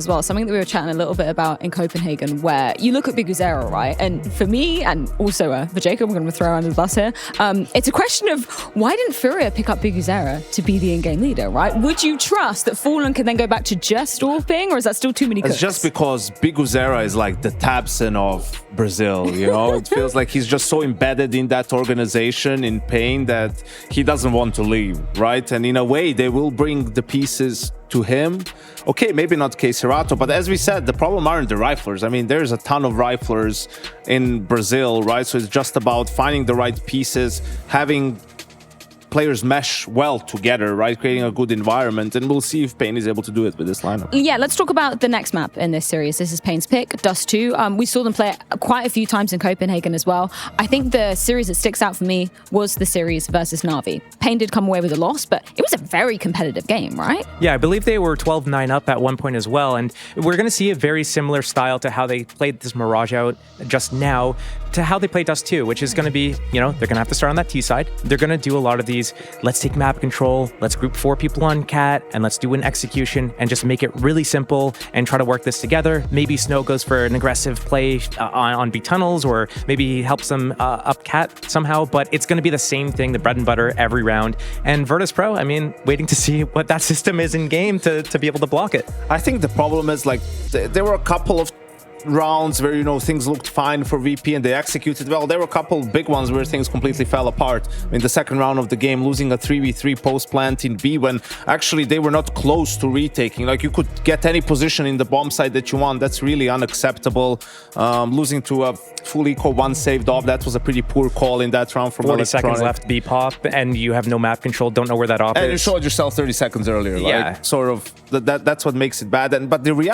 as well, something that we were chatting a little bit about in Copenhagen, where you look at Biguzera, right? And for me, and also for Jacob, I'm going to throw under the bus here, it's a question of why didn't Furia pick up Biguzera to be the in-game leader, right? Would you trust that Fallen can then go back to just AWPing, or is that still too many cooks? It's just because Biguzera is like the Tabson of Brazil, you know? It feels like he's just so embedded in that organization, in pain, that he doesn't want to leave, right? And in a way, they will bring the pieces to him. Okay, maybe not Cesarato, but as we said, the problem aren't the riflers. I mean, there's a ton of riflers in Brazil, right? So it's just about finding the right pieces, having players mesh well together, right? Creating a good environment, and we'll see if Pain is able to do it with this lineup. Yeah, let's talk about the next map in this series. This is Pain's pick, Dust 2. We saw them play it quite a few times in Copenhagen as well. I think the series that sticks out for me was the series versus Na'Vi. Pain did come away with a loss, but it was a very competitive game, right? Yeah, I believe they were 12-9 up at one point as well, and we're going to see a very similar style to how they played this Mirage out just now to how they play Dust 2, which is going to be, you know, they're going to have to start on that T side. They're going to do a lot of these, let's take map control, let's group 4 people on Cat, and let's do an execution and just make it really simple and try to work this together. Maybe Snow goes for an aggressive play on B tunnels, or maybe he helps them up Cat somehow, but it's going to be the same thing, the bread and butter every round. And Virtus Pro, I mean, waiting to see what that system is in game to be able to block it. I think the problem is, like, there were a couple of rounds where, you know, things looked fine for VP and they executed well. There were a couple big ones where things completely fell apart. In the second round of the game, losing a 3v3 post plant in B, when actually they were not close to retaking. Like, you could get any position in the bomb site that you want. That's really unacceptable. Losing to a full eco, one saved off, that was a pretty poor call in that round from 40 seconds left, B pop, and you have no map control, don't know where that op is. And you showed yourself 30 seconds earlier, right? Yeah. Sort of, that's what makes it bad. But the reality